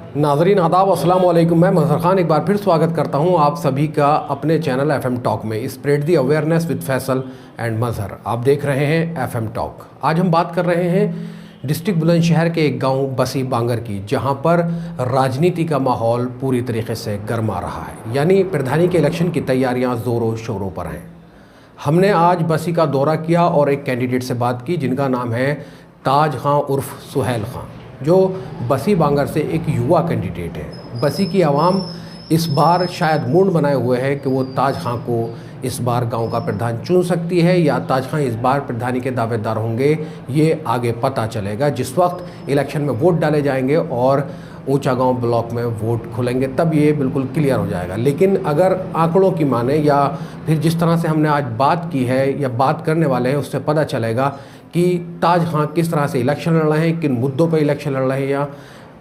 नाजरीन आदाब अस्सलाम वालेकुम। मैं मज़हर ख़ान एक बार फिर स्वागत करता हूं आप सभी का अपने चैनल FM टॉक में। Spread the awareness with Faisal and Mazhar. आप देख रहे हैं FM टॉक। आज हम बात कर रहे हैं डिस्ट्रिक्ट बुलंदशहर के एक गांव बसी बांगर की, जहां पर राजनीति का माहौल पूरी तरीके से गर्मा रहा है। यानी प्रधानी के इलेक्शन की तैयारियाँ ज़ोरों शोरों पर हैं। हमने आज बसी का दौरा किया और एक कैंडिडेट से बात की जिनका नाम है ताज खां उर्फ सुहेल खां, जो बसी बांगर से एक युवा कैंडिडेट है। बसी की आवाम इस बार शायद मूड बनाए हुए है कि वो ताज खां को इस बार गांव का प्रधान चुन सकती है या ताज खां इस बार प्रधानी के दावेदार होंगे, ये आगे पता चलेगा। जिस वक्त इलेक्शन में वोट डाले जाएंगे और ऊंचा गांव ब्लॉक में वोट खुलेंगे तब ये बिल्कुल क्लियर हो जाएगा। लेकिन अगर आंकड़ों की माने या फिर जिस तरह से हमने आज बात की है या बात करने वाले हैं, उससे पता चलेगा कि ताज खां किस तरह से इलेक्शन लड़ रहे हैं, किन मुद्दों पर इलेक्शन लड़ रहे हैं, या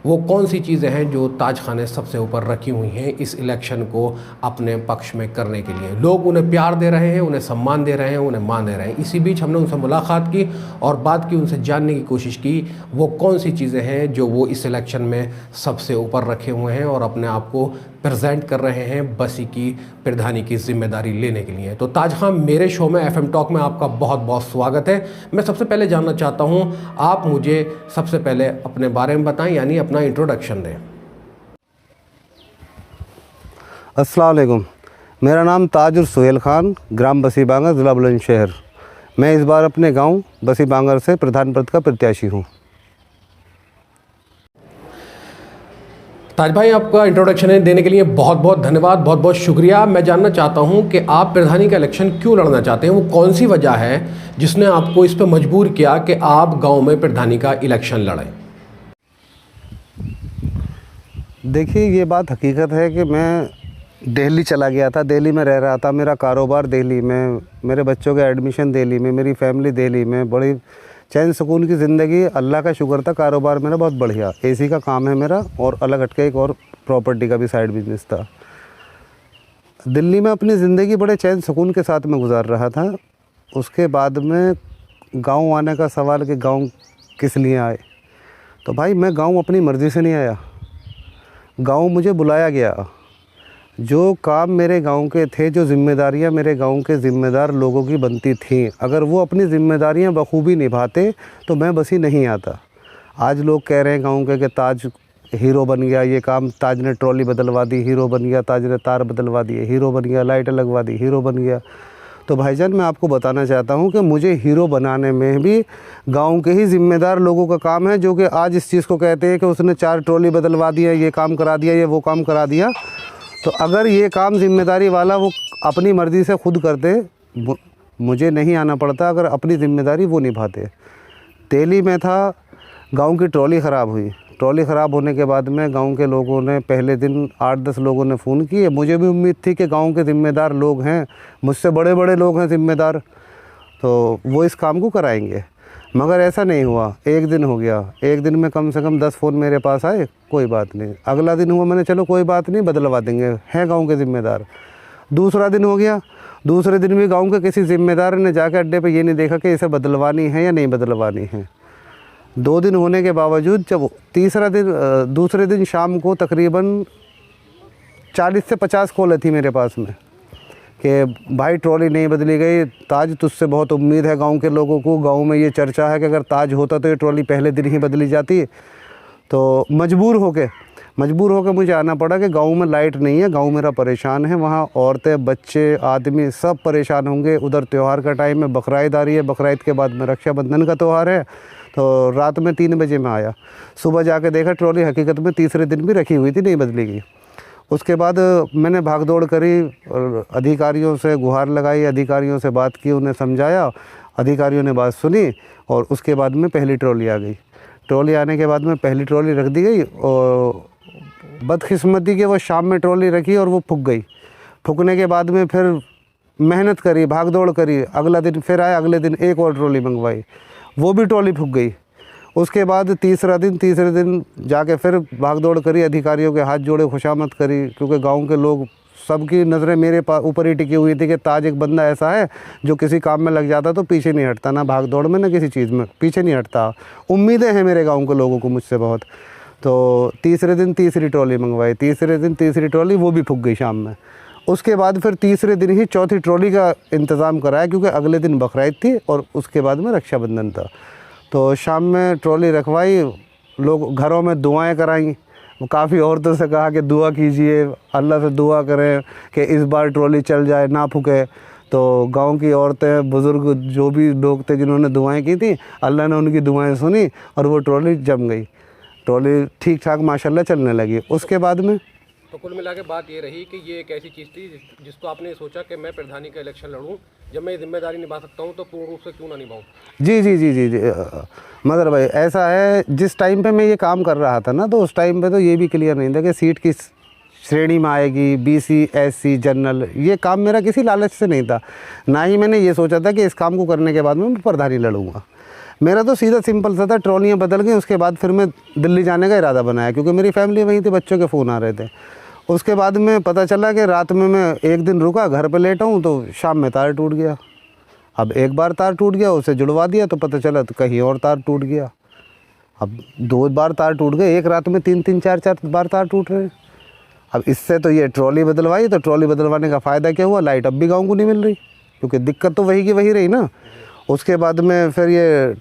वो कौन सी चीज़ें हैं जो ताज खां ने सबसे ऊपर रखी हुई हैं इस इलेक्शन को अपने पक्ष में करने के लिए। लोग उन्हें प्यार दे रहे हैं, उन्हें सम्मान दे रहे हैं, उन्हें मान दे रहे हैं। इसी बीच हमने उनसे मुलाकात की और बात की, उनसे जानने की कोशिश की वो कौन सी चीज़ें हैं जो वो इस इलेक्शन में सबसे ऊपर रखे हुए हैं और अपने आप को प्रेजेंट कर रहे हैं बसी की प्रधानी की जिम्मेदारी लेने के लिए। तो ताज खां, मेरे शो में FM टॉक में आपका बहुत बहुत स्वागत है। मैं सबसे पहले जानना चाहता हूं, आप मुझे सबसे पहले अपने बारे में बताएं, यानी अपना इंट्रोडक्शन दें। अस्सलाम वालेकुम। मेरा नाम ताज उर्फ सुहेल खान, ग्राम बसी बांगर, ज़िला बुलंदशहर। मैं इस बार अपने गांव बसी बांगर से प्रधान पद का प्रत्याशी हूं। ताज भाई, आपका इंट्रोडक्शन देने के लिए बहुत बहुत धन्यवाद, बहुत बहुत शुक्रिया। मैं जानना चाहता हूं कि आप प्रधानी का इलेक्शन क्यों लड़ना चाहते हैं, वो कौन सी वजह है जिसने आपको इस पर मजबूर किया कि आप गांव में प्रधानी का इलेक्शन लड़ें? देखिए, ये बात हकीकत है कि मैं दिल्ली चला गया था, दिल्ली में रह रहा था। मेरा कारोबार दिल्ली में, मेरे बच्चों के एडमिशन दिल्ली में, मेरी फैमिली दिल्ली में, बड़ी चैन सुकून की ज़िंदगी, अल्लाह का शुक्र था। कारोबार मेरा बहुत बढ़िया, AC का काम है मेरा, और अलग हटके एक और प्रॉपर्टी का भी साइड बिजनेस था। दिल्ली में अपनी ज़िंदगी बड़े चैन सुकून के साथ में गुजार रहा था। उसके बाद में गांव आने का सवाल कि गांव किस लिए आए, तो भाई मैं गांव अपनी मर्ज़ी से नहीं आया, गांव मुझे बुलाया गया। जो काम मेरे गांव के थे, जो जिम्मेदारियां मेरे गांव के ज़िम्मेदार लोगों की बनती थीं, अगर वो अपनी ज़िम्मेदारियां बखूबी निभाते तो मैं बसी नहीं आता। आज लोग कह रहे हैं गांव के कि ताज हीरो बन गया, ये काम ताज ने ट्रॉली बदलवा दी, हीरो बन गया, ताज ने तार बदलवा दिए, हीरो बन गया, लाइट लगवा दी, हीरो बन गया। तो भाईजान, मैं आपको बताना चाहता हूं कि मुझे हीरो बनाने में भी गांव के ही ज़िम्मेदार लोगों का काम है, जो कि आज इस चीज़ को कहते हैं कि उसने 4 ट्रॉली बदलवा दिया, ये काम करा दिया, ये वो काम करा दिया। तो अगर ये काम ज़िम्मेदारी वाला वो अपनी मर्ज़ी से खुद करते, मुझे नहीं आना पड़ता। अगर अपनी ज़िम्मेदारी वो निभाते। दिल्ली में था, गांव की ट्रॉली ख़राब हुई। ट्रॉली ख़राब होने के बाद में गांव के लोगों ने पहले दिन 8-10 लोगों ने फ़ोन किए। मुझे भी उम्मीद थी कि गांव के ज़िम्मेदार लोग हैं, मुझसे बड़े बड़े लोग हैं ज़िम्मेदार, तो वो इस काम को कराएंगे। मगर ऐसा नहीं हुआ। एक दिन हो गया, एक दिन में कम से कम 10 फ़ोन मेरे पास आए, कोई बात नहीं। अगला दिन हुआ, मैंने चलो कोई बात नहीं, बदलवा देंगे, हैं गांव के ज़िम्मेदार। दूसरा दिन हो गया, दूसरे दिन भी गांव के किसी ज़िम्मेदार ने जाकर अड्डे पे ये नहीं देखा कि इसे बदलवानी है या नहीं बदलवानी है। 2 दिन होने के बावजूद जब दूसरे दिन शाम को तकरीबन 40 से 50 कॉल थी मेरे पास में कि भाई ट्रॉली नहीं बदली गई, ताज तुझसे बहुत उम्मीद है गांव के लोगों को, गांव में ये चर्चा है कि अगर ताज होता तो ये ट्रॉली पहले दिन ही बदली जाती। तो मजबूर होकर मुझे आना पड़ा कि गांव में लाइट नहीं है, गांव मेरा परेशान है, वहाँ औरतें, बच्चे, आदमी सब परेशान होंगे। उधर त्यौहार का टाइम है, बकरीद आ रही है, बकरीद के बाद में रक्षाबंधन का त्यौहार है। तो रात में 3 बजे मैं आया, सुबह जाके देखा ट्रॉली हकीकत में तीसरे दिन भी रखी हुई थी, नहीं बदली गई। उसके बाद मैंने भाग दौड़ करी और अधिकारियों से गुहार लगाई, अधिकारियों से बात की, उन्हें समझाया, अधिकारियों ने बात सुनी और उसके बाद में पहली ट्रॉली आ गई। ट्रॉली आने के बाद में पहली ट्रॉली रख दी गई और बदकिस्मती के वो शाम में ट्रॉली रखी और वो फूक गई। फूकने के बाद में फिर मेहनत करी, भाग दौड़ करी, अगला दिन फिर आया, अगले दिन एक और ट्रॉली मंगवाई, वो भी ट्रॉली फूक गई। उसके बाद तीसरे दिन जाके फिर भाग दौड़ करी, अधिकारियों के हाथ जोड़े, खुशामद करी, क्योंकि गांव के लोग सबकी नज़रें मेरे ऊपर ही टिकी हुई थी कि ताज एक बंदा ऐसा है जो किसी काम में लग जाता तो पीछे नहीं हटता, ना भाग दौड़ में ना किसी चीज़ में पीछे नहीं हटता। उम्मीदें हैं मेरे गांव के लोगों को मुझसे बहुत। तो तीसरे दिन तीसरी ट्रॉली मंगवाई, तीसरे दिन तीसरी ट्रॉली, वो भी फूक गई शाम में। उसके बाद फिर तीसरे दिन ही चौथी ट्रॉली का इंतज़ाम कराया, क्योंकि अगले दिन बकरीद थी और उसके बाद में रक्षाबंधन था। तो शाम में ट्रॉली रखवाई, लोग घरों में दुआएं कराई, काफ़ी औरतों से कहा कि दुआ कीजिए, अल्लाह से दुआ करें कि इस बार ट्रॉली चल जाए, ना फूके। तो गांव की औरतें, बुज़ुर्ग, जो भी लोग थे जिन्होंने दुआएं की थी, अल्लाह ने उनकी दुआएं सुनी और वो ट्रॉली जम गई। ट्रॉली ठीक ठाक माशाल्लाह चलने लगी। उसके बाद में तो कुल मिला के बात ये रही कि ये एक ऐसी चीज़ थी जिसको आपने सोचा कि मैं प्रधानी का इलेक्शन लड़ूं, जब मैं ये जिम्मेदारी निभा सकता हूं तो पूर्ण रूप से क्यों ना निभाऊं। जी जी जी जी जी मदर भाई, ऐसा है, जिस टाइम पे मैं ये काम कर रहा था ना, तो उस टाइम पे तो ये भी क्लियर नहीं था कि सीट किस श्रेणी में आएगी, बीसी, एससी, जनरल। ये काम मेरा किसी लालच से नहीं था, ना ही मैंने ये सोचा था कि इस काम को करने के बाद मैं प्रधानी लड़ूंगा। मेरा तो सीधा सिंपल सा था, ट्रॉलियाँ बदल गई। उसके बाद फिर मैं दिल्ली जाने का इरादा बनाया, क्योंकि मेरी फैमिली वहीं थी, बच्चों के फ़ोन आ रहे थे। उसके बाद में पता चला कि रात में मैं एक दिन रुका, घर पे लेटा हूँ, तो शाम में तार टूट गया। अब एक बार तार टूट गया, उसे जुड़वा दिया, तो पता चला तो कहीं और तार टूट गया। अब 2 बार तार टूट गए, एक रात में 3-3, 4-4 बार तार टूट रहे हैं। अब इससे तो ये ट्रॉली बदलवाई, तो ट्रॉली बदलवाने का फ़ायदा क्या हुआ, लाइट अब भी गाँव को नहीं मिल रही, क्योंकि दिक्कत तो वही की वही रही ना। उसके बाद में फिर ये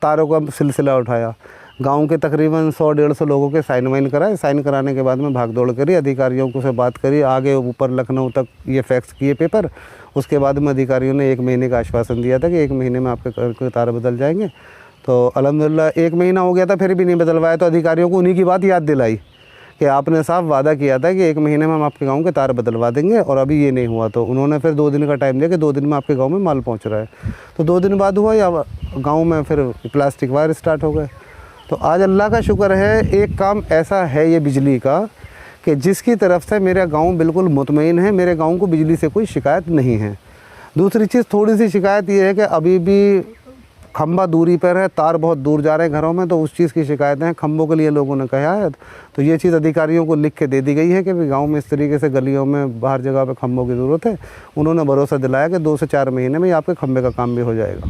तारों का सिलसिला उठाया, गांव के तकरीबन 100-150 लोगों के साइन वाइन कराए। साइन कराने के बाद में भाग दौड़ करी, अधिकारियों को से बात करी, आगे ऊपर लखनऊ तक ये फैक्स किए पेपर। उसके बाद में अधिकारियों ने 1 महीने का आश्वासन दिया था कि 1 महीने में आपके घर के तार बदल जाएंगे। तो अल्हम्दुलिल्लाह 1 महीना हो गया था, फिर भी नहीं बदलवाया। तो अधिकारियों को उन्हीं की बात याद दिलाई कि आपने साहब वादा किया था कि 1 महीने में हम आपके गाँव के तार बदलवा देंगे, और अभी ये नहीं हुआ। तो उन्होंने फिर 2 दिन का टाइम दिया कि 2 दिन में आपके गाँव में माल पहुँच रहा है। तो 2 दिन बाद हुआ, या गाँव में फिर प्लास्टिक वायर स्टार्ट हो गए। तो आज अल्लाह का शुक्र है, एक काम ऐसा है ये बिजली का कि जिसकी तरफ से मेरा गांव बिल्कुल मुतमईन है, मेरे गांव को बिजली से कोई शिकायत नहीं है। दूसरी चीज़, थोड़ी सी शिकायत ये है कि अभी भी खंबा दूरी पर है, तार बहुत दूर जा रहे हैं घरों में, तो उस चीज़ की शिकायतें हैं। खंभों के लिए लोगों ने कहा है, तो ये चीज़ अधिकारियों को लिख के दे दी गई है कि भाई गाँव में इस तरीके से गलियों में बाहर जगह पर खंभों की ज़रूरत है। उन्होंने भरोसा दिलाया कि 2 से 4 महीने में आपके खंभे का काम भी हो जाएगा।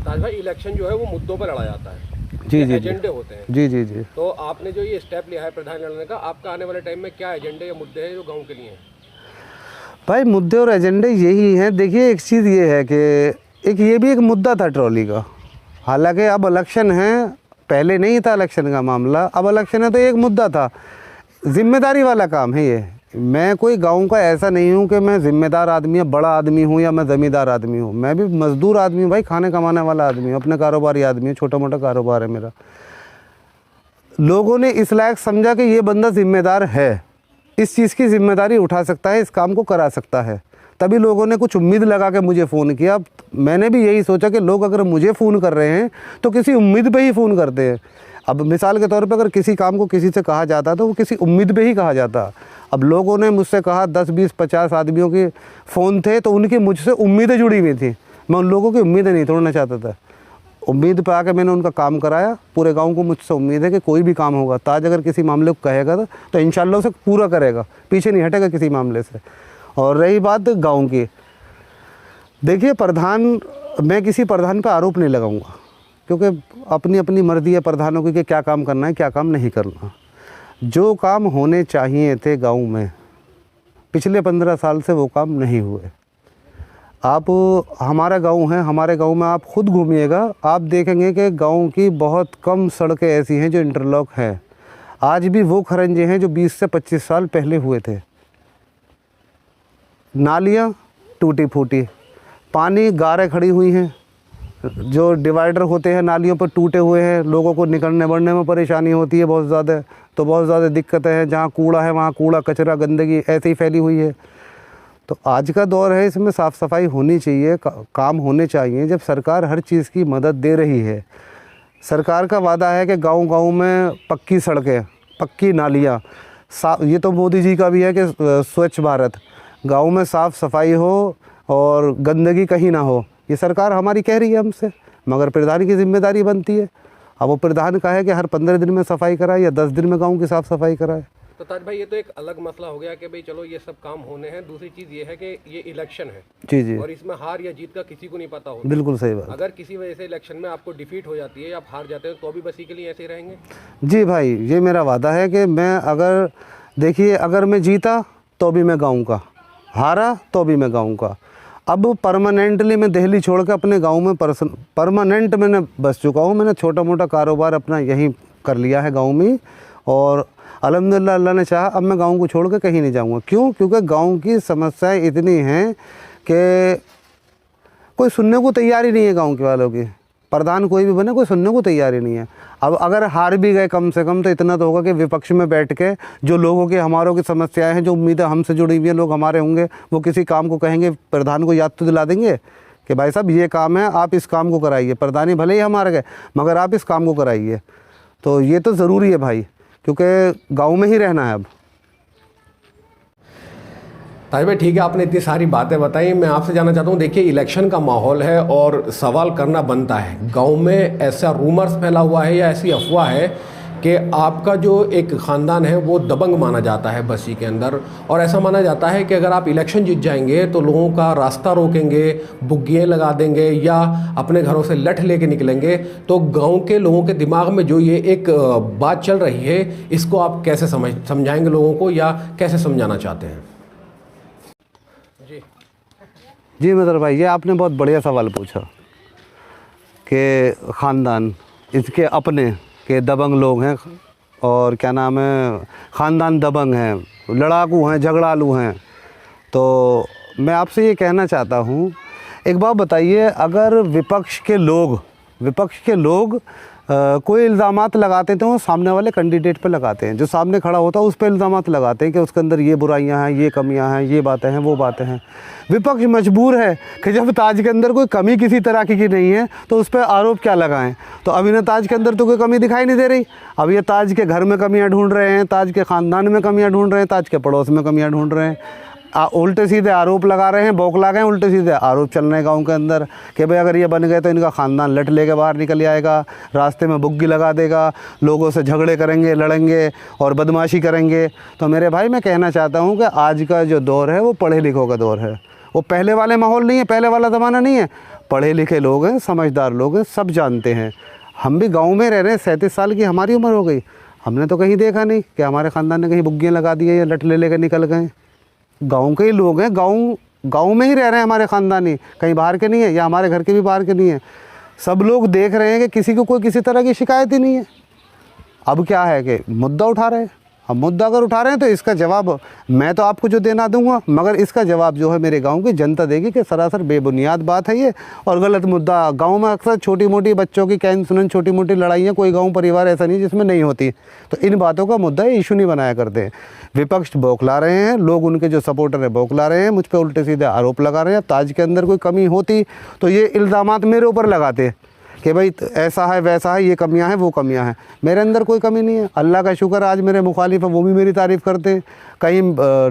ताज भाई, इलेक्शन जो है वो मुद्दों पर लड़ा जाता है, जी जी एजेंडे होते हैं। जी जी जी तो आपने जो ये स्टेप लिया है प्रधानी लड़ने का, आपका आने वाले टाइम में क्या एजेंडे या मुद्दे हैं जो गांव के लिए हैं? भाई, मुद्दे और एजेंडे यही हैं। देखिए, एक चीज़ ये है कि एक ये भी एक मुद्दा था ट्रॉली का। हालांकि अब इलेक्शन है, पहले नहीं था इलेक्शन का मामला, अब इलेक्शन है, तो एक मुद्दा था। जिम्मेदारी वाला काम है ये। मैं कोई गांव का ऐसा नहीं हूँ कि मैं ज़िम्मेदार आदमी या बड़ा आदमी हूँ या मैं ज़मींदार आदमी हूँ। मैं भी मज़दूर आदमी हूँ भाई, खाने कमाने वाला आदमी हूँ, अपने कारोबारी आदमी हूँ, छोटा मोटा कारोबार है मेरा। लोगों ने इस लायक समझा कि ये बंदा ज़िम्मेदार है, इस चीज़ की ज़िम्मेदारी उठा सकता है, इस काम को करा सकता है, तभी लोगों ने कुछ उम्मीद लगा के मुझे फ़ोन किया। मैंने भी यही सोचा कि लोग अगर मुझे फ़ोन कर रहे हैं तो किसी उम्मीद पे ही फ़ोन करते हैं। अब मिसाल के तौर पे अगर किसी काम को किसी से कहा जाता तो वो किसी उम्मीद पे ही कहा जाता। अब लोगों ने मुझसे कहा, 10, 20, 50 आदमियों के फ़ोन थे, तो उनकी मुझसे उम्मीदें जुड़ी हुई थी। मैं उन लोगों की उम्मीदें नहीं तोड़ना चाहता था। उम्मीद पे आके मैंने उनका काम कराया। पूरे गांव को मुझसे उम्मीद है कि कोई भी काम होगा, ताज अगर किसी मामले को कहेगा तो इंशाल्लाह उसे पूरा करेगा, पीछे नहीं हटेगा किसी मामले से। और रही बात गांव की, देखिए प्रधान, मैं किसी प्रधान पर आरोप नहीं लगाऊंगा, क्योंकि अपनी अपनी मर्जी है प्रधानों की कि क्या काम करना है, क्या काम नहीं करना। जो काम होने चाहिए थे गांव में पिछले 15 साल से वो काम नहीं हुए। आप, हमारा गांव है, हमारे गांव में आप खुद घूमिएगा, आप देखेंगे कि गांव की बहुत कम सड़कें ऐसी हैं जो इंटरलॉक हैं। आज भी वो खरंजे हैं जो 20 से 25 साल पहले हुए थे। नालियाँ टूटी फूटी, पानी गारें खड़ी हुई हैं, जो डिवाइडर होते हैं नालियों पर टूटे हुए हैं, लोगों को निकलने बढ़ने में परेशानी होती है बहुत ज़्यादा। तो बहुत ज़्यादा दिक्कतें हैं, जहाँ कूड़ा है वहाँ कूड़ा कचरा गंदगी ऐसे ही फैली हुई है। तो आज का दौर है, इसमें साफ़ सफाई होनी चाहिए, काम होने चाहिए। जब सरकार हर चीज़ की मदद दे रही है, सरकार का वादा है कि गांव-गांव में पक्की सड़कें, पक्की नालियाँ, ये तो मोदी जी का भी है कि स्वच्छ भारत, गांव में साफ़ सफाई हो और गंदगी कहीं ना हो, ये सरकार हमारी कह रही है हमसे, मगर प्रधान की जिम्मेदारी बनती है। अब वो प्रधान का है कि हर 15 दिन में सफाई कराए या 10 दिन में गांव की साफ़ सफाई कराए। तो ताज भाई, ये तो एक अलग मसला हो गया कि भाई चलो ये सब काम होने हैं। दूसरी चीज़ ये है कि ये इलेक्शन है जी जी, और इसमें हार या जीत का किसी को नहीं पता होता। बिल्कुल सही बात। अगर किसी वजह से इलेक्शन में आपको डिफीट हो जाती है या आप हार जाते हैं तो भी बस इसी के लिए ऐसे ही रहेंगे? जी भाई, ये मेरा वादा है कि मैं अगर देखिए, अगर मैं जीता तो भी मैं गाऊंगा, हारा तो भी मैं गाऊंगा। अब परमानेंटली मैं दिल्ली छोड़ के अपने गांव में परमानेंट मैंने बस चुका हूँ। मैंने छोटा मोटा कारोबार अपना यहीं कर लिया है गांव में, और अल्हम्दुलिल्लाह अल्लाह ने चाहा अब मैं गांव को छोड़ के कहीं नहीं जाऊंगा। क्यों? क्योंकि गांव की समस्याएं इतनी हैं कि कोई सुनने को तैयार ही नहीं है। गांव के वालों की प्रधान कोई भी बने, कोई सुनने को तैयार ही नहीं है। अब अगर हार भी गए कम से कम तो इतना तो होगा कि विपक्ष में बैठ के जो लोगों की, हमारों की समस्याएं हैं, जो उम्मीदें हमसे जुड़ी हुई हैं, लोग हमारे होंगे, वो किसी काम को कहेंगे, प्रधान को याद तो दिला देंगे कि भाई साहब ये काम है, आप इस काम को कराइए। प्रधानी भले ही हम हार गए मगर आप इस काम को कराइए। तो ये तो ज़रूरी है भाई, क्योंकि गाँव में ही रहना है अब। ताज भाई ठीक है, आपने इतनी सारी बातें बताई। मैं आपसे जानना चाहता हूँ, देखिए इलेक्शन का माहौल है और सवाल करना बनता है। गांव में ऐसा रूमर्स फैला हुआ है या ऐसी अफवाह है कि आपका जो एक ख़ानदान है वो दबंग माना जाता है बस्ती के अंदर, और ऐसा माना जाता है कि अगर आप इलेक्शन जीत जाएंगे तो लोगों का रास्ता रोकेंगे, बुग्गियाँ लगा देंगे या अपने घरों से लठ लेके निकलेंगे। तो गांव के लोगों के दिमाग में जो ये एक बात चल रही है, इसको आप कैसे समझाएंगे लोगों को, या कैसे समझाना चाहते हैं? जी मदर भाई, ये आपने बहुत बढ़िया सवाल पूछा कि ख़ानदान, इसके अपने के दबंग लोग हैं, और क्या नाम है, ख़ानदान दबंग हैं, लड़ाकू हैं, झगड़ालू हैं। तो मैं आपसे ये कहना चाहता हूँ, एक बात बताइए, अगर विपक्ष के लोग कोई इल्ज़ामात लगाते हैं तो वो सामने वाले कैंडिडेट पे लगाते हैं, जो सामने खड़ा होता है उस पे इल्ज़ामात लगाते हैं कि उसके अंदर ये बुराइयां हैं, ये कमियां हैं, ये बातें हैं, वो बातें हैं। विपक्ष मजबूर है कि जब ताज के अंदर कोई कमी किसी तरह की नहीं है तो उस पर आरोप क्या लगाएं। तो अभी ना ताज के अंदर तो कोई कमी दिखाई नहीं दे रही, अब ये ताज के घर में कमियाँ ढूंढ रहे हैं, ताज के ख़ानदान में कमियाँ ढूंढ रहे हैं, ताज के पड़ोस में कमियाँ ढूंढ रहे हैं, उल्टे सीधे आरोप लगा रहे हैं, बौखला गए, उल्टे सीधे आरोप चल रहे हैं गाँव के अंदर कि भाई अगर ये बन गए तो इनका ख़ानदान लट लेके बाहर निकल आएगा, रास्ते में बुग्गी लगा देगा, लोगों से झगड़े करेंगे, लड़ेंगे और बदमाशी करेंगे। तो मेरे भाई मैं कहना चाहता हूँ कि आज का जो दौर है वो पढ़े लिखों का दौर है, वो पहले वाले माहौल नहीं है, पहले वाला ज़माना नहीं है। पढ़े लिखे लोग हैं, समझदार लोग हैं, सब जानते हैं। हम भी गाँव में रह रहे हैं, 37 साल की हमारी उम्र हो गई, हमने तो कहीं देखा नहीं कि हमारे ख़ानदान ने कहीं बुग्गियाँ लगा दी है या लट ले लेकर निकल गए। गांव के ही लोग हैं, गांव में ही रह रहे हैं हमारे ख़ानदानी, कहीं बाहर के नहीं है, या हमारे घर के भी बाहर के नहीं है। सब लोग देख रहे हैं कि किसी को कोई किसी तरह की शिकायत ही नहीं है। अब क्या है कि मुद्दा उठा रहे हैं। अब मुद्दा अगर उठा रहे हैं तो इसका जवाब मैं तो आपको जो देना दूंगा, मगर इसका जवाब जो है मेरे गांव की जनता देगी कि सरासर बेबुनियाद बात है ये और गलत मुद्दा। गांव में अक्सर छोटी मोटी बच्चों की कैन सुनन, छोटी मोटी लड़ाइयाँ, कोई गांव परिवार ऐसा नहीं जिसमें नहीं होती। तो इन बातों का मुद्दा इशू नहीं बनाया करते। विपक्ष बौखला रहे हैं, लोग उनके जो सपोर्टर हैं बौखला रहे हैं, मुझ पर उल्टे सीधे आरोप लगा रहे हैं। ताज के अंदर कोई कमी होती तो ये इल्ज़ामात मेरे ऊपर लगाते कि भाई ऐसा है, वैसा है, ये कमियां हैं, वो कमियां हैं। मेरे अंदर कोई कमी नहीं है, अल्लाह का शुक्र। आज मेरे मुखालिफ हैं, वो भी मेरी तारीफ़ करते हैं। कहीं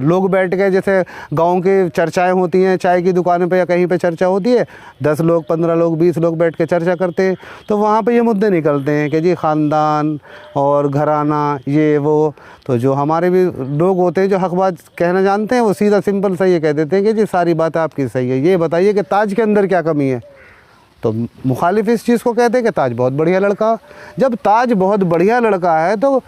लोग बैठ गए, जैसे गांव की चर्चाएं होती हैं, चाय की दुकान पे या कहीं पे चर्चा होती है, 10 लोग, 15 लोग, 20 लोग बैठ के चर्चा करते हैं, तो वहाँ पे ये मुद्दे निकलते हैं कि जी ख़ानदान और घराना, ये वो। तो जो हमारे भी लोग होते हैं जो हक़ बात कहना जानते हैं, वो सीधा सिंपल सा ये कह देते हैं कि जी सारी बात आपकी सही है, ये बताइए कि ताज के अंदर क्या कमी है। तो मुखालिफ इस चीज़ को कहते हैं कि ताज बहुत बढ़िया लड़का। जब ताज बहुत बढ़िया लड़का है तो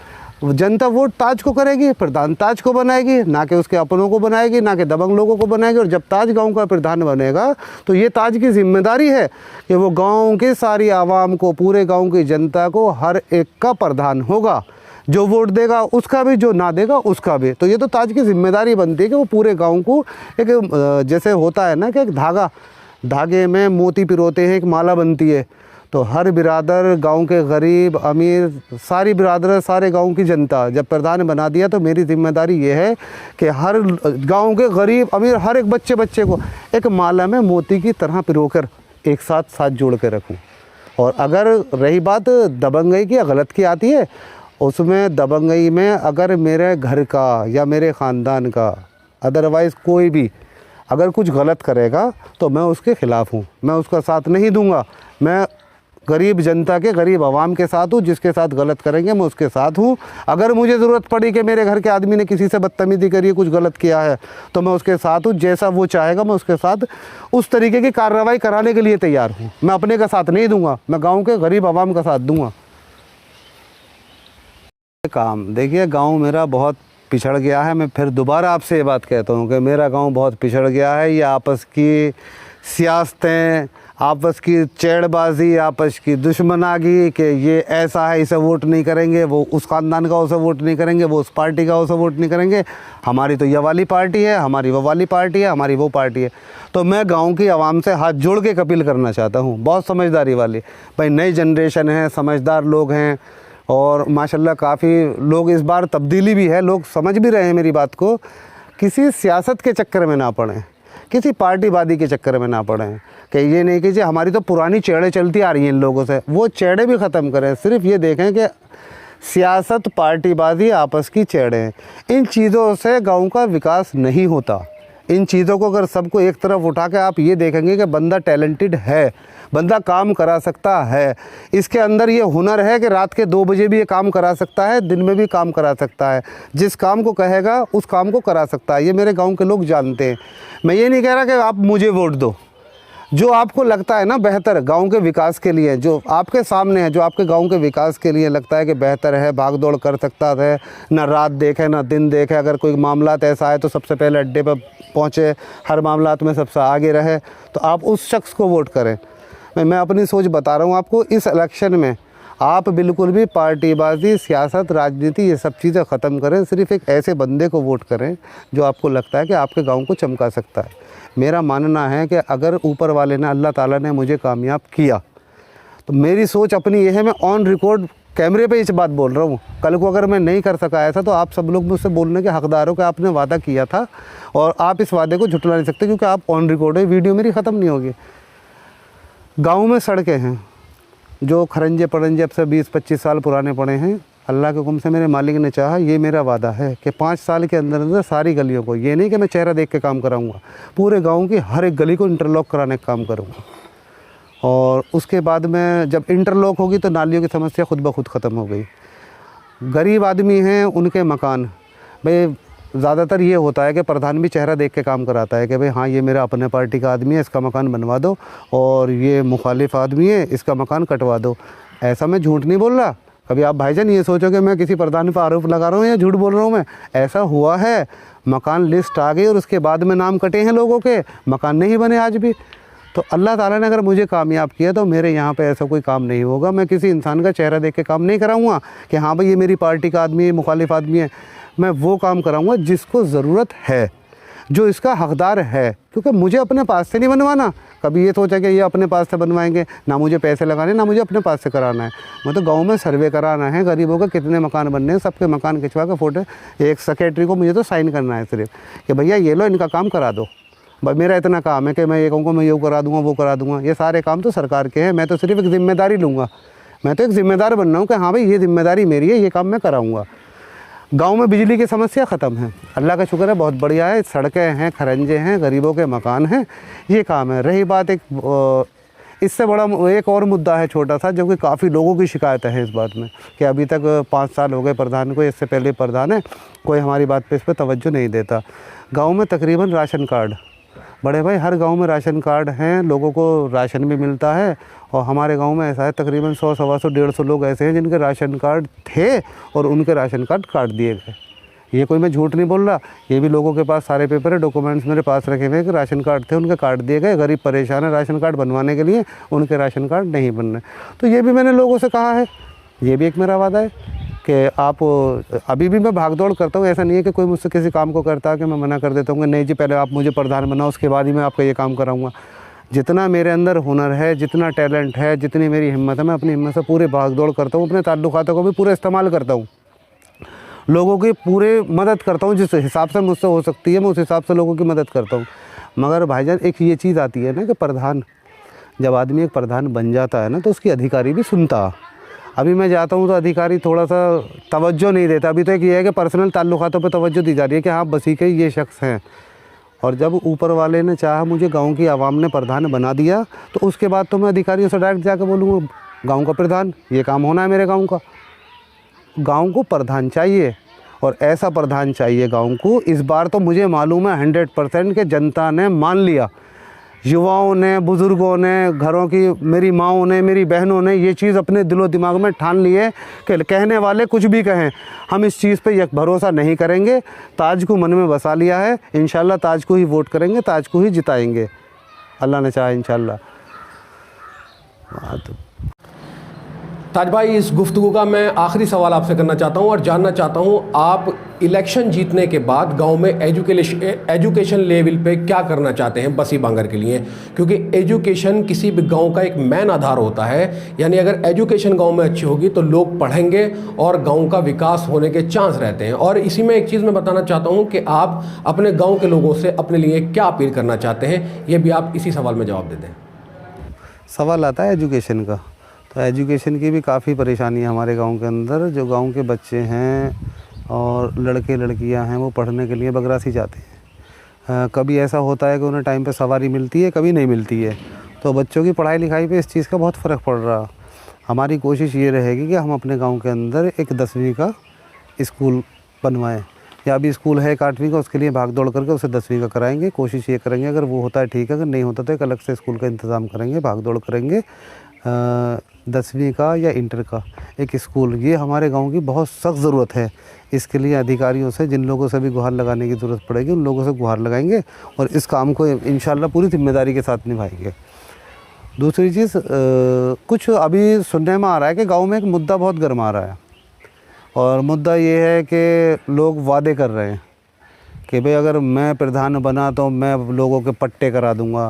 जनता वोट ताज को करेगी, प्रधान ताज को बनाएगी, ना कि उसके अपनों को बनाएगी, ना कि दबंग लोगों को बनाएगी। और जब ताज गांव का प्रधान बनेगा तो ये ताज की जिम्मेदारी है कि वो गांव के सारी आवाम को, पूरे गांव की जनता को, हर एक का प्रधान होगा। जो वोट देगा उसका भी, जो ना देगा उसका भी। तो ये तो ताज की जिम्मेदारी बनती है कि वो पूरे गाँव को एक, जैसे होता है ना कि एक धागे में मोती पिरोते हैं, एक माला बनती है। तो हर बिरादर, गांव के गरीब अमीर, सारी बिरादर, सारे गांव की जनता जब प्रधान बना दिया तो मेरी जिम्मेदारी ये है कि हर गांव के गरीब अमीर, हर एक बच्चे को एक माला में मोती की तरह पिरोकर एक साथ जोड़ के रखूं। और अगर रही बात दबंगई की या गलत की आती है, उसमें दबंगई में अगर मेरे घर का या मेरे ख़ानदान का, अदरवाइज़ कोई भी अगर कुछ गलत करेगा तो मैं उसके ख़िलाफ़ हूँ, मैं उसका साथ नहीं दूंगा। मैं गरीब जनता के, गरीब आवाम के साथ हूँ। जिसके साथ गलत करेंगे मैं उसके साथ हूँ। अगर मुझे ज़रूरत पड़ी कि मेरे घर के आदमी ने किसी से बदतमीज़ी करी है, कुछ गलत किया है, तो मैं उसके साथ हूँ। जैसा वो चाहेगा मैं उसके साथ उस तरीके की कार्रवाई कराने के लिए तैयार हूँ। मैं अपने का साथ नहीं दूँगा, मैं गाँव के गरीब आवाम का साथ दूँगा। काम देखिए, गांव मेरा बहुत पिछड़ गया है। मैं फिर दोबारा आपसे ये बात कहता हूँ कि मेरा गांव बहुत पिछड़ गया है। ये आपस की सियासतें, आपस की चेड़बाजी, आपस की दुश्मनागी कि ये ऐसा है इसे वोट नहीं करेंगे, वो उस ख़ानदान का उसे वोट नहीं करेंगे, वो उस पार्टी का उसे वोट नहीं करेंगे। हमारी तो ये वाली पार्टी है, हमारी वो वाली पार्टी है, हमारी वो पार्टी है। तो मैं गांव की आवाम से हाथ जोड़ के अपील करना चाहता हूँ, बहुत समझदारी वाली। भाई नई जनरेशन है, समझदार लोग हैं और माशाल्लाह काफ़ी लोग, इस बार तब्दीली भी है, लोग समझ भी रहे हैं मेरी बात को। किसी सियासत के चक्कर में ना पड़ें, किसी पार्टीवादी के चक्कर में ना पड़ें कि ये नहीं कीजिए। हमारी तो पुरानी चेड़े चलती आ रही हैं इन लोगों से, वो चेड़े भी ख़त्म करें। सिर्फ ये देखें कि सियासत, पार्टीबाजी, आपस की चेड़ें, इन चीज़ों से गाँव का विकास नहीं होता। इन चीज़ों को अगर सबको एक तरफ उठा के आप ये देखेंगे कि बंदा टैलेंटेड है, बंदा काम करा सकता है, इसके अंदर ये हुनर है कि रात के 2 बजे भी ये काम करा सकता है, दिन में भी काम करा सकता है, जिस काम को कहेगा उस काम को करा सकता है। ये मेरे गांव के लोग जानते हैं। मैं ये नहीं कह रहा कि आप मुझे वोट दो। जो आपको लगता है ना बेहतर गांव के विकास के लिए, जो आपके सामने है, जो आपके गांव के विकास के लिए लगता है कि बेहतर है, भाग दौड़ कर सकता है, ना रात देखे ना दिन देखे, अगर कोई मामला ऐसा है तो सबसे पहले अड्डे पर पहुँचे, हर मामलात में सबसे आगे रहे, तो आप उस शख्स को वोट करें। मैं अपनी सोच बता रहा हूँ आपको। इस इलेक्शन में आप बिल्कुल भी पार्टीबाजी, सियासत, राजनीति, ये सब चीज़ें ख़त्म करें। सिर्फ एक ऐसे बंदे को वोट करें जो आपको लगता है कि आपके गांव को चमका सकता है। मेरा मानना है कि अगर ऊपर वाले ने, अल्लाह ताला ने मुझे कामयाब किया, तो मेरी सोच अपनी ये है, मैं ऑन रिकॉर्ड कैमरे पे इस बात बोल रहा हूँ। कल को अगर मैं नहीं कर सका ऐसा, तो आप सब लोग मुझसे बोलने के हकदार हो कि आपने वादा किया था और आप इस वादे को झुठला नहीं सकते, क्योंकि आप ऑन रिकॉर्ड है, वीडियो मेरी ख़त्म नहीं होगी। गाँव में सड़कें हैं जो खरंजे पड़ंजे अब से 20-25 साल पुराने पड़े हैं। अल्लाह के हुक्म से मेरे मालिक ने चाहा, ये मेरा वादा है कि 5 साल के अंदर अंदर सारी गलियों को, ये नहीं कि मैं चेहरा देख के काम कराऊंगा, पूरे गांव की हर एक गली को इंटरलॉक कराने का काम करूंगा। और उसके बाद में जब इंटरलॉक होगी तो नालियों की समस्या खुद ब खुद ख़त्म हो गई। गरीब आदमी हैं, उनके मकान, भाई ज़्यादातर ये होता है कि प्रधान भी चेहरा देख के काम कराता है कि भाई हाँ ये मेरा अपने पार्टी का आदमी है, इसका मकान बनवा दो, और ये मुखालिफ आदमी है, इसका मकान कटवा दो। ऐसा मैं झूठ नहीं बोल रहा। कभी आप भाईजान ये सोचो कि मैं किसी प्रधान पर आरोप लगा रहा हूँ या झूठ बोल रहा हूँ। मैं, ऐसा हुआ है, मकान लिस्ट आ गई और उसके बाद में नाम कटे हैं लोगों के, मकान नहीं बने आज भी। तो अल्लाह ताला ने अगर मुझे कामयाब किया तो मेरे यहाँ पे ऐसा कोई काम नहीं होगा। मैं किसी इंसान का चेहरा देख के काम नहीं कराऊंगा कि हाँ भाई ये मेरी पार्टी का आदमी है, मुखालिफ आदमी है। मैं वो काम कराऊंगा जिसको ज़रूरत है, जो इसका हकदार है, क्योंकि मुझे अपने पास से नहीं बनवाना। कभी ये सोचा कि ये अपने पास से बनवाएंगे, ना मुझे पैसे लगाने, ना मुझे अपने पास से कराना है। मैं तो गांव में सर्वे कराना है, गरीबों के कितने मकान बनने हैं, सबके मकान खिंचवा के फ़ोटो, एक सेक्रेटरी को मुझे तो साइन करना है सिर्फ कि भैया ये लो, इनका काम करा दो। भाई मेरा इतना काम है कि मैं ये कहूँगा मैं ये करा दूँगा, वो करा दूँगा। ये सारे काम तो सरकार के हैं, मैं तो सिर्फ एक ज़िम्मेदारी लूँगा। मैं तो एक ज़िम्मेदार बन रहा हूँ कि हाँ भाई ये ज़िम्मेदारी मेरी है, ये काम मैं कराऊँगा। गांव में बिजली की समस्या ख़त्म है, अल्लाह का शुक्र है, बहुत बढ़िया है। सड़कें हैं, खरंजे हैं, गरीबों के मकान हैं, ये काम है। रही बात एक इससे बड़ा एक और मुद्दा है छोटा सा, जो कि काफ़ी लोगों की शिकायत है इस बात में कि अभी तक 5 साल हो गए प्रधान को, इससे पहले प्रधान है, कोई हमारी बात पे इस पर तवज्जो नहीं देता। गाँव में तकरीबन राशन कार्ड, बड़े भाई हर गांव में राशन कार्ड हैं, लोगों को राशन भी मिलता है। और हमारे गांव में ऐसा है तकरीबन 100, 125, 150 लोग ऐसे हैं जिनके राशन कार्ड थे और उनके राशन कार्ड काट दिए गए। ये कोई मैं झूठ नहीं बोल रहा, ये भी लोगों के पास सारे पेपर है, डॉक्यूमेंट्स मेरे पास रखे हुए हैं कि राशन कार्ड थे, उनके काट दिए गए। गरीब परेशान है राशन कार्ड बनवाने के लिए, उनके राशन कार्ड नहीं बन रहे। तो ये भी मैंने लोगों से कहा है, ये भी एक मेरा वादा है कि आप, अभी भी मैं भागदौड़ करता हूँ। ऐसा नहीं है कि कोई मुझसे किसी काम को करता है कि मैं मना कर देता हूँ कि नहीं जी पहले आप मुझे प्रधान बनाओ, उसके बाद ही मैं आपका ये काम कराऊँगा। जितना मेरे अंदर हुनर है, जितना टैलेंट है, जितनी मेरी हिम्मत है, मैं अपनी हिम्मत से पूरे भागदौड़ करता हूँ। अपने ताल्लुकातों को भी पूरा इस्तेमाल करता हूँ, लोगों की पूरे मदद करता हूँ। जिस हिसाब से मुझसे हो सकती है मैं उस हिसाब से लोगों की मदद करता हूँ। मगर भाईजान एक ये चीज़ आती है ना कि प्रधान, जब आदमी एक प्रधान बन जाता है ना तो उसकी अधिकारी भी सुनता। अभी मैं जाता हूँ तो अधिकारी थोड़ा सा तवज्जो नहीं देता। अभी तो एक ये है कि पर्सनल ताल्लुकातों पे तवज्जो दी जा रही है कि हाँ बसी के ये शख्स हैं। और जब ऊपर वाले ने चाहा, मुझे गांव की आवाम ने प्रधान बना दिया, तो उसके बाद तो मैं अधिकारियों से डायरेक्ट जाकर बोलूँगा गांव का प्रधान, ये काम होना है मेरे गांव का। गांव को प्रधान चाहिए और ऐसा प्रधान चाहिए गांव को। इस बार तो मुझे मालूम है 100% कि जनता ने मान लिया, युवाओं ने, बुज़ुर्गों ने, घरों की मेरी माँओं ने, मेरी बहनों ने ये चीज़ अपने दिलो दिमाग में ठान ली है कि कहने वाले कुछ भी कहें, हम इस चीज़ पे यक भरोसा नहीं करेंगे। ताज को मन में बसा लिया है, इंशाल्लाह ताज को ही वोट करेंगे, ताज को ही जिताएंगे, अल्लाह ने चाहा इंशाल्लाह। ताज भाई, इस गुफ्तगू का मैं आखिरी सवाल आपसे करना चाहता हूं और जानना चाहता हूं, आप इलेक्शन जीतने के बाद गांव में एजुकेशन लेवल पे क्या करना चाहते हैं बसी बांगर के लिए? क्योंकि एजुकेशन किसी भी गांव का एक मेन आधार होता है। यानी अगर एजुकेशन गांव में अच्छी होगी तो लोग पढ़ेंगे और गांव का विकास होने के चांस रहते हैं। और इसी में एक चीज़ मैं बताना चाहता हूँ कि आप अपने गाँव के लोगों से अपने लिए क्या अपील करना चाहते हैं, ये भी आप इसी सवाल में जवाब दे दें। सवाल आता है एजुकेशन का, तो एजुकेशन की भी काफ़ी परेशानी है हमारे गांव के अंदर। जो गांव के बच्चे हैं और लड़के लड़कियां हैं वो पढ़ने के लिए बगरासी जाते हैं। कभी ऐसा होता है कि उन्हें टाइम पे सवारी मिलती है, कभी नहीं मिलती है, तो बच्चों की पढ़ाई लिखाई पे इस चीज़ का बहुत फ़र्क पड़ रहा। हमारी कोशिश ये रहेगी कि हम अपने गाँव के अंदर एक 10वीं का स्कूल बनवाएँ, या अभी स्कूल है 8वीं का, उसके लिए भाग दौड़ करके उसे 10वीं का कराएंगे। कोशिश ये करेंगे, अगर वो होता है ठीक है, अगर नहीं होता तो एक अलग से स्कूल का इंतज़ाम करेंगे, भाग दौड़ करेंगे। 10वीं का या इंटर का एक स्कूल, ये हमारे गांव की बहुत सख्त ज़रूरत है। इसके लिए अधिकारियों से, जिन लोगों से भी गुहार लगाने की ज़रूरत पड़ेगी, उन लोगों से गुहार लगाएंगे और इस काम को इंशाल्लाह पूरी जिम्मेदारी के साथ निभाएंगे। दूसरी चीज़, कुछ अभी सुनने में आ रहा है कि गांव में एक मुद्दा बहुत गर्मा रहा है, और मुद्दा ये है कि लोग वादे कर रहे हैं कि भाई अगर मैं प्रधान बना तो मैं लोगों के पट्टे करा दूँगा,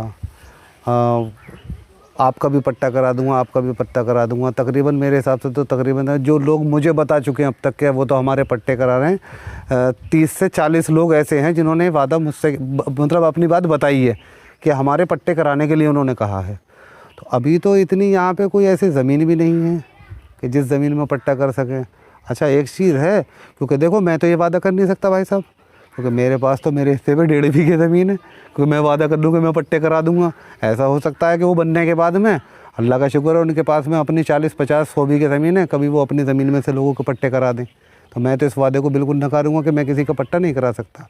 आपका भी पट्टा करा दूंगा, आपका भी पट्टा करा दूंगा। तकरीबन मेरे हिसाब से तो तकरीबन जो लोग मुझे बता चुके हैं अब तक के, वो तो हमारे पट्टे करा रहे हैं। 30 से 40 लोग ऐसे हैं जिन्होंने वादा मुझसे, मतलब अपनी बात बताई है कि हमारे पट्टे कराने के लिए उन्होंने कहा है। तो अभी तो इतनी यहाँ पे कोई ऐसी ज़मीन भी नहीं है कि जिस ज़मीन में पट्टा कर सकें। अच्छा, एक चीज़ है, क्योंकि देखो मैं तो ये वादा कर नहीं सकता भाई साहब, क्योंकि मेरे पास तो मेरे हिस्से पे 1.5 बीघे ज़मीन है, क्योंकि मैं वादा कर दूँ कि मैं पट्टे करा दूँगा। ऐसा हो सकता है कि वो बनने के बाद में, अल्लाह का शुक्र है उनके पास में अपनी 40, 50, 100 बीघे ज़मीन है, कभी वो अपनी ज़मीन में से लोगों को पट्टे करा दें। तो मैं तो इस वादे को बिल्कुल नकारूंगा कि मैं किसी का पट्टा नहीं करा सकता।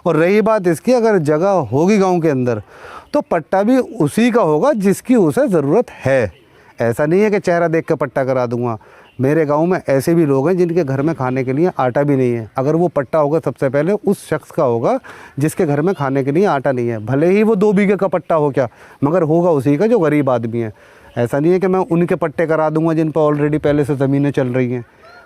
और रही बात इसकी, अगर जगह होगी गाँव के अंदर तो पट्टा भी उसी का होगा जिसकी उसे ज़रूरत है। ऐसा नहीं है कि चेहरा देख कर पट्टा करा दूँगा। मेरे गांव में ऐसे भी लोग हैं जिनके घर में खाने के लिए आटा भी नहीं है। अगर वो पट्टा होगा सबसे पहले उस शख्स का होगा जिसके घर में खाने के लिए आटा नहीं है, भले ही वो 2 बीघे का पट्टा हो क्या, मगर होगा उसी का जो गरीब आदमी है। ऐसा नहीं है कि मैं उनके पट्टे करा दूंगा जिन पर ऑलरेडी पहले से ज़मीनें चल रही हैं,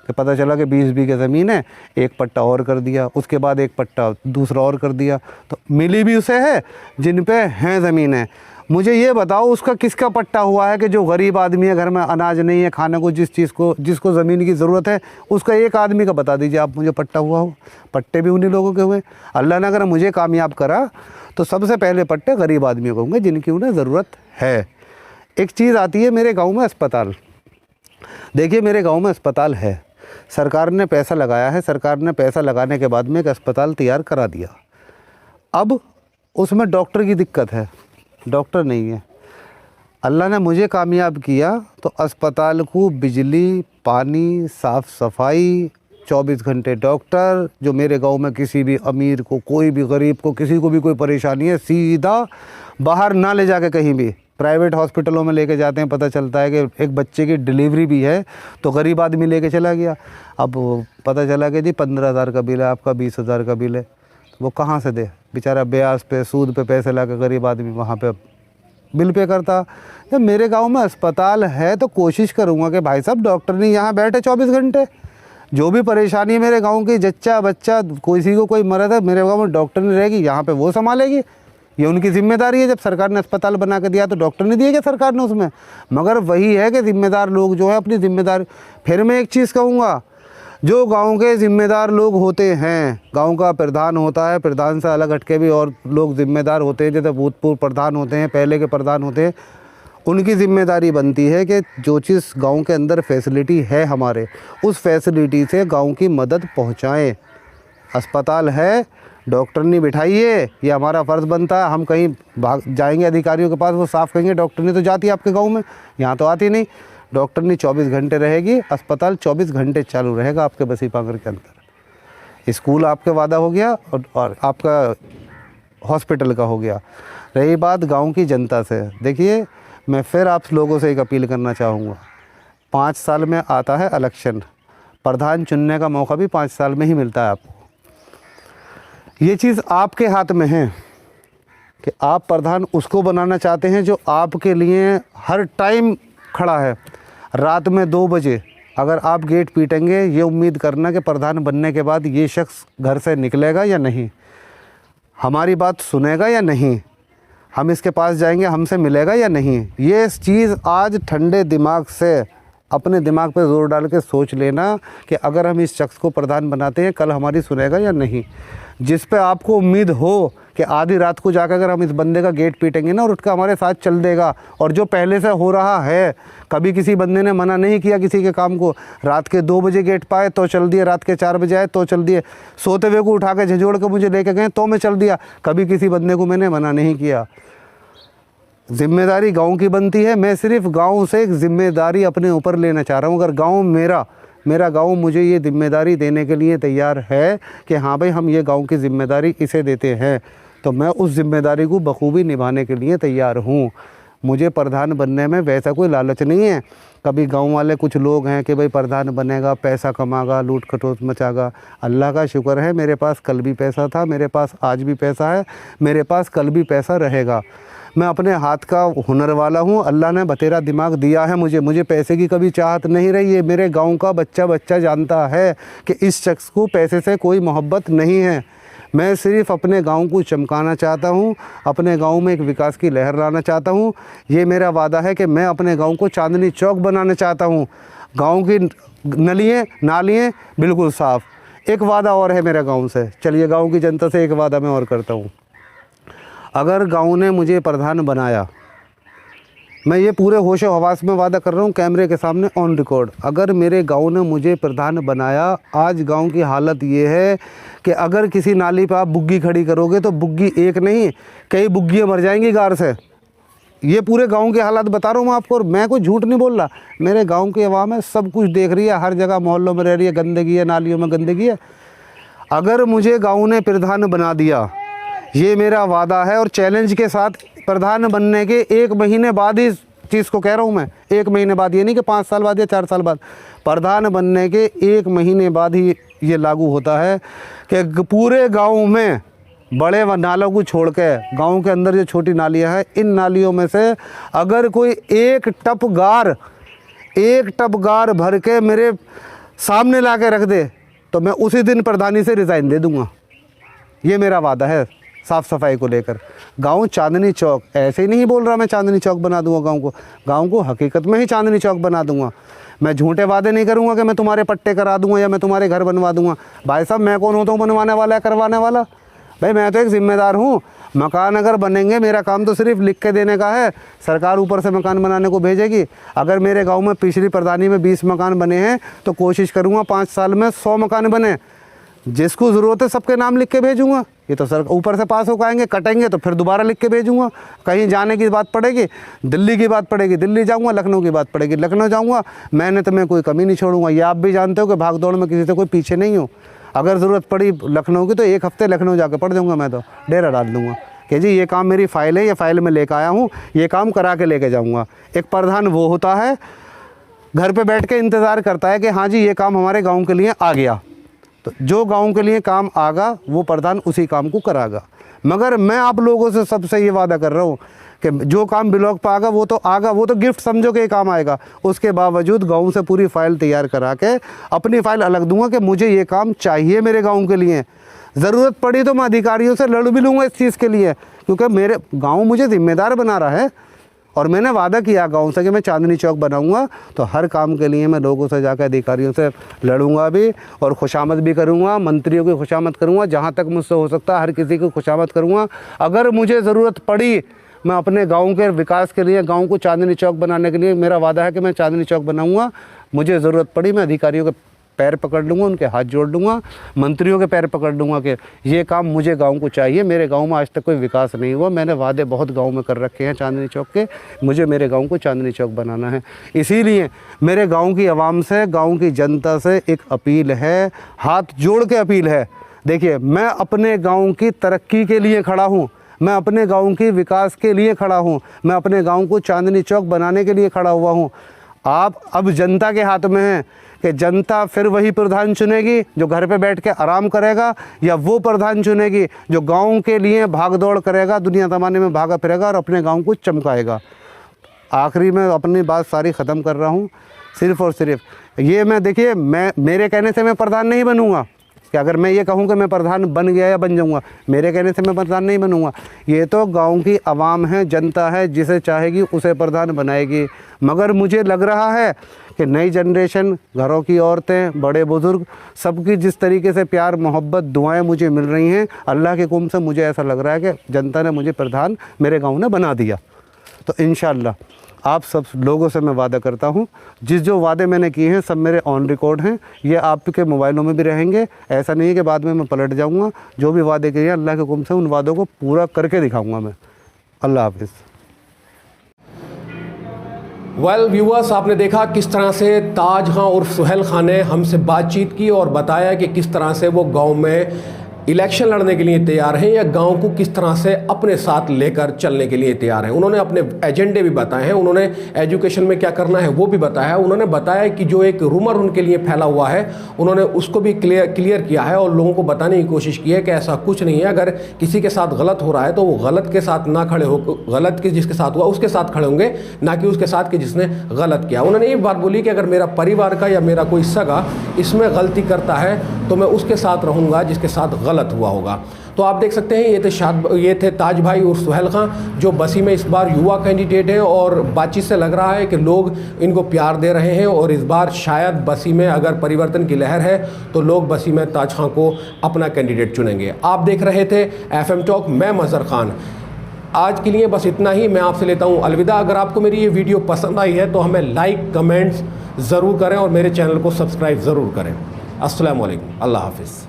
कि पता चला कि 20 बीघे ज़मीन है, एक पट्टा और कर दिया, उसके बाद एक पट्टा दूसरा और कर दिया, तो मिली भी उसे है जिन पे हैं ज़मीन है। मुझे ये बताओ उसका किसका पट्टा हुआ है कि जो गरीब आदमी है, घर में अनाज नहीं है खाने को, जिसको ज़मीन की ज़रूरत है, उसका एक आदमी का बता दीजिए आप मुझे पट्टा हुआ हो। पट्टे भी उन्हीं लोगों के हुए। अल्लाह ने अगर मुझे कामयाब करा तो सबसे पहले पट्टे गरीब आदमियों को होंगे जिनकी उन्हें ज़रूरत है। एक चीज़ आती है मेरे गाँव में अस्पताल। देखिए मेरे गाँव में अस्पताल है, सरकार ने पैसा लगाया है, सरकार ने पैसा लगाने के बाद में एक अस्पताल तैयार करा दिया। अब उसमें डॉक्टर की दिक्कत है, डॉक्टर नहीं है। अल्लाह ने मुझे कामयाब किया तो अस्पताल को बिजली, पानी, साफ़ सफाई, 24 घंटे डॉक्टर, जो मेरे गांव में किसी भी अमीर को, कोई भी गरीब को, किसी को भी कोई परेशानी है, सीधा बाहर ना ले जाके कहीं भी प्राइवेट हॉस्पिटलों में लेके जाते हैं। पता चलता है कि एक बच्चे की डिलीवरी भी है तो गरीब आदमी लेके चला गया, अब पता चला कि जी 15,000 का बिल है, आपका 20,000 का बिल है, तो वो कहाँ से दे? बेचारा ब्याज पे, सूद पे पैसे ला के गरीब आदमी वहाँ पे बिल पे करता। जब मेरे गांव में अस्पताल है तो कोशिश करूँगा कि भाई साहब डॉक्टर नहीं यहाँ बैठे 24 घंटे। जो भी परेशानी है मेरे गांव की, जच्चा बच्चा किसी को कोई मरद है, मेरे गांव में डॉक्टर नहीं रहेगी, यहाँ पे वो संभालेगी। ये उनकी जिम्मेदारी है। जब सरकार ने अस्पताल बना के दिया तो डॉक्टर नहीं दिए क्या सरकार ने उसमें? मगर वही है कि जिम्मेदार लोग जो है अपनी जिम्मेदारी। फिर मैं एक चीज़ कहूँगा, जो गांव के ज़िम्मेदार लोग होते हैं, गांव का प्रधान होता है, प्रधान से अलग हटके भी और लोग ज़िम्मेदार होते हैं, जैसे भूतपूर्व प्रधान होते हैं, पहले के प्रधान होते हैं, उनकी ज़िम्मेदारी बनती है कि जो चीज़ गांव के अंदर फैसिलिटी है हमारे, उस फैसिलिटी से गांव की मदद पहुंचाएं। अस्पताल है, डॉक्टर नहीं बिठाइए, ये हमारा फ़र्ज़ बनता है। हम कहीं भाग जाएंगे अधिकारियों के पास, वो साफ़ कहेंगे डॉक्टर नहीं तो जाती आपके गाँव में, यहाँ तो आती नहीं। डॉक्टरनी 24 घंटे रहेगी, अस्पताल 24 घंटे चालू रहेगा आपके बसी पांगर के अंदर। स्कूल आपके वादा हो गया और आपका हॉस्पिटल का हो गया। रही बात गांव की जनता से, देखिए मैं फिर आप लोगों से एक अपील करना चाहूँगा, 5 साल में आता है इलेक्शन, प्रधान चुनने का मौका भी 5 साल में ही मिलता है आपको। ये चीज़ आपके हाथ में है कि आप प्रधान उसको बनाना चाहते हैं जो आपके लिए हर टाइम खड़ा है। रात में 2 बजे अगर आप गेट पीटेंगे, ये उम्मीद करना कि प्रधान बनने के बाद ये शख्स घर से निकलेगा या नहीं, हमारी बात सुनेगा या नहीं, हम इसके पास जाएंगे, हमसे मिलेगा या नहीं। ये चीज़ आज ठंडे दिमाग से अपने दिमाग पे जोर डाल के सोच लेना कि अगर हम इस शख्स को प्रधान बनाते हैं, कल हमारी सुनेगा या नहीं। जिस पे आपको उम्मीद हो कि आधी रात को जाकर अगर हम इस बंदे का गेट पीटेंगे ना और उसका हमारे साथ चल देगा, और जो पहले से हो रहा है, कभी किसी बंदे ने मना नहीं किया किसी के काम को, रात के 2 बजे गेट पाए तो चल दिए, रात के 4 बजे आए तो चल दिए, सोते हुए को उठा के झिझोड़ के मुझे लेके गए तो मैं चल दिया, कभी किसी बंदे को मैंने मना नहीं किया। जिम्मेदारी गांव की बनती है। मैं सिर्फ गांव से एक जिम्मेदारी अपने ऊपर लेना चाह रहा हूं। अगर गांव मेरा गांव मुझे ये जिम्मेदारी देने के लिए तैयार है कि हाँ भाई हम ये गांव की जिम्मेदारी इसे देते हैं, तो मैं उस जिम्मेदारी को बखूबी निभाने के लिए तैयार हूँ। मुझे प्रधान बनने में वैसा कोई लालच नहीं है। कभी गांव वाले कुछ लोग हैं कि भाई प्रधान बनेगा, पैसा कमागा, लूट खटोस मचागा। अल्लाह का शुक्र है मेरे पास कल भी पैसा था, मेरे पास आज भी पैसा है, मेरे पास कल भी पैसा रहेगा। मैं अपने हाथ का हुनर वाला हूँ, अल्लाह ने बतेरा दिमाग दिया है मुझे पैसे की कभी चाहत नहीं रही है। मेरे गांव का बच्चा जानता है कि इस शख्स को पैसे से कोई मोहब्बत नहीं है। मैं सिर्फ अपने गांव को चमकाना चाहता हूं, अपने गांव में एक विकास की लहर लाना चाहता हूं। ये मेरा वादा है कि मैं अपने गांव को चांदनी चौक बनाना चाहता हूं। गांव की नलियाँ नालियाँ बिल्कुल साफ़। एक वादा और है मेरा गांव से, चलिए गांव की जनता से एक वादा मैं और करता हूं। अगर गांव ने मुझे प्रधान बनाया, मैं ये पूरे होश और हवास में वादा कर रहा हूँ, कैमरे के सामने ऑन रिकॉर्ड, अगर मेरे गांव ने मुझे प्रधान बनाया, आज गांव की हालत ये है कि अगर किसी नाली पे आप बुग्गी खड़ी करोगे तो बुग्गी एक नहीं कई बुग्गियाँ मर जाएंगी गार से। ये पूरे गांव के हालात बता रहा हूँ मैं आपको, और मैं कोई झूठ नहीं बोल रहा। मेरे गाँव की आवाम है, सब कुछ देख रही है, हर जगह मोहल्लों में रह रही है, गंदगी है, नालियों में गंदगी है। अगर मुझे गाँव ने प्रधान बना दिया, ये मेरा वादा है, और चैलेंज के साथ प्रधान बनने के 1 महीने बाद ही चीज़ को कह रहा हूँ मैं, 1 महीने बाद, ये नहीं कि 5 साल बाद या 4 साल बाद, प्रधान बनने के 1 महीने बाद ही ये लागू होता है कि पूरे गांव में बड़े नालों को छोड़ के गांव के अंदर जो छोटी नालियां हैं, इन नालियों में से अगर कोई एक टप गार भर के मेरे सामने ला के रख दे तो मैं उसी दिन प्रधानी से रिज़ाइन दे दूँगा। ये मेरा वादा है साफ़ सफाई को लेकर। गांव चांदनी चौक, ऐसे ही नहीं बोल रहा मैं चांदनी चौक बना दूंगा गांव को हकीकत में ही चांदनी चौक बना दूंगा। मैं झूठे वादे नहीं करूंगा कि मैं तुम्हारे पट्टे करा दूंगा या मैं तुम्हारे घर बनवा दूंगा। भाई साहब मैं कौन होता हूँ बनवाने वाला या करवाने वाला? भाई मैं तो एक ज़िम्मेदार हूँ। मकान अगर बनेंगे, मेरा काम तो सिर्फ लिख के देने का है, सरकार ऊपर से मकान बनाने को भेजेगी। अगर मेरे गाँव में पिछली प्रधानी में 20 मकान बने हैं तो कोशिश करूँगा 5 साल में 100 मकान बने। जिसको ज़रूरत है सबके नाम लिख के भेजूँगा। ये तो सर ऊपर से पास हो आएंगे, कटेंगे तो फिर दोबारा लिख के भेजूँगा। कहीं जाने की बात पड़ेगी, दिल्ली की बात पड़ेगी, दिल्ली जाऊँगा, लखनऊ की बात पड़ेगी, लखनऊ जाऊँगा। मैंने तो मैं कोई कमी नहीं छोड़ूंगा। ये आप भी जानते हो कि भाग दौड़ में किसी से कोई पीछे नहीं हूँ। अगर ज़रूरत पड़ी लखनऊ की तो 1 हफ्ते लखनऊ जाकर पड़ जाऊँगा। मैं तो डेरा डाल दूँगा कि जी ये काम मेरी फ़ाइल है, ये फ़ाइल में लेकर आया हूँ, ये काम करा के लेके जाऊँगा। एक प्रधान वो होता है घर पे बैठ के इंतज़ार करता है कि हाँ जी ये काम हमारे गाँव के लिए आ गया, तो जो गांव के लिए काम आगा वो प्रधान उसी काम को करागा। मगर मैं आप लोगों से सबसे ये वादा कर रहा हूँ कि जो काम ब्लॉक पर आगा, वो तो गिफ्ट समझो कि काम आएगा। उसके बावजूद गांव से पूरी फ़ाइल तैयार करा के अपनी फ़ाइल अलग दूंगा कि मुझे ये काम चाहिए मेरे गाँव के लिए। ज़रूरत पड़ी तो मैं अधिकारियों से लड़ भी लूँगा इस चीज़ के लिए, क्योंकि मेरे गाँव मुझे ज़िम्मेदार बना रहा है। और मैंने वादा किया गांव से कि मैं चांदनी चौक बनाऊंगा, तो हर काम के लिए मैं लोगों से जाकर अधिकारियों से लड़ूंगा भी और खुशामद भी करूंगा, मंत्रियों की खुशामद करूंगा, जहां तक मुझसे हो सकता है हर किसी की खुशामद करूंगा। अगर मुझे ज़रूरत पड़ी, मैं अपने गांव के विकास के लिए, गांव को चांदनी चौक बनाने के लिए मेरा वादा है कि मैं चांदनी चौक बनाऊँगा। मुझे ज़रूरत पड़ी मैं अधिकारियों के पैर पकड़ लूँगा, उनके हाथ जोड़ लूँगा, मंत्रियों के पैर पकड़ लूँगा कि ये काम मुझे गांव को चाहिए। मेरे गांव में आज तक कोई विकास नहीं हुआ। मैंने वादे बहुत गांव में कर रखे हैं चांदनी चौक के, मुझे मेरे गांव को चांदनी चौक बनाना है। इसीलिए मेरे गांव की आवाम से, गांव की जनता से एक अपील है, हाथ जोड़ के अपील है। देखिए, मैं अपने गाँव की तरक्की के लिए खड़ा हूँ, मैं अपने गांव के विकास के लिए खड़ा हूं, मैं अपने गांव को चांदनी चौक बनाने के लिए खड़ा हुआ हूं। आप अब जनता के हाथ में हैं कि जनता फिर वही प्रधान चुनेगी जो घर पे बैठ के आराम करेगा, या वो प्रधान चुनेगी जो गांव के लिए भाग दौड़ करेगा, दुनिया ज़माने में भागा फिरेगा और अपने गांव को चमकाएगा। आखिरी में अपनी बात सारी ख़त्म कर रहा हूं, सिर्फ़ और सिर्फ ये मैं, देखिए, मैं मेरे कहने से मैं प्रधान नहीं बनूँगा कि अगर मैं ये कहूँ कि मैं प्रधान बन गया या बन जाऊँगा, मेरे कहने से मैं प्रधान नहीं बनूँगा। ये तो गांव की आवाम है, जनता है, जिसे चाहेगी उसे प्रधान बनाएगी। मगर मुझे लग रहा है कि नई जनरेशन, घरों की औरतें, बड़े बुज़ुर्ग, सबकी जिस तरीके से प्यार, मोहब्बत, दुआएं मुझे मिल रही हैं, अल्लाह के हुक्म से मुझे ऐसा लग रहा है कि जनता ने मुझे प्रधान मेरे गाँव ने बना दिया। तो इंशाअल्लाह आप सब लोगों से मैं वादा करता हूं, जिस जो वादे मैंने किए हैं सब मेरे ऑन रिकॉर्ड हैं, ये आपके मोबाइलों में भी रहेंगे। ऐसा नहीं है कि बाद में मैं पलट जाऊंगा। जो भी वादे किए हैं अल्लाह के हुक्म से उन वादों को पूरा करके दिखाऊंगा मैं। अल्लाह हाफिज़। वेल व्यूअर्स, आपने देखा किस तरह से ताज खां उर्फ सुहेल खां ने हमसे बातचीत की और बताया कि किस तरह से वो गाँव में इलेक्शन लड़ने के लिए तैयार हैं या गांव को किस तरह से अपने साथ लेकर चलने के लिए तैयार हैं। उन्होंने अपने एजेंडे भी बताए हैं, उन्होंने एजुकेशन में क्या करना है वो भी बताया है। उन्होंने बताया कि जो एक रूमर उनके लिए फैला हुआ है उन्होंने उसको भी क्लियर किया है और लोगों को बताने की कोशिश की है कि ऐसा कुछ नहीं है। अगर किसी के साथ गलत हो रहा है तो वो गलत के साथ ना खड़े हो, गलत के जिसके साथ हुआ उसके साथ खड़े होंगे, ना कि उसके साथ कि जिसने गलत किया। उन्होंने ये बात बोली कि अगर मेरा परिवार का या मेरा कोई सगा इसमें गलती करता है तो मैं उसके साथ रहूँगा जिसके साथ गलत हुआ होगा। तो आप देख सकते हैं ये थे ताज भाई उर्फ सुहेल खां, जो बसी में इस बार युवा कैंडिडेट हैं और बातचीत से लग रहा है कि लोग इनको प्यार दे रहे हैं और इस बार शायद बसी में अगर परिवर्तन की लहर है तो लोग बसी में ताज खां को अपना कैंडिडेट चुनेंगे। आप देख रहे थे FM टॉक, मैं मजहर खान। आज के लिए बस इतना ही, मैं आपसे लेता हूँ अलविदा। अगर आपको मेरी ये वीडियो पसंद आई है तो हमें लाइक, कमेंट्स ज़रूर करें और मेरे चैनल को सब्सक्राइब ज़रूर करें। अस्सलाम वालेकुम, अल्लाह हाफिज़।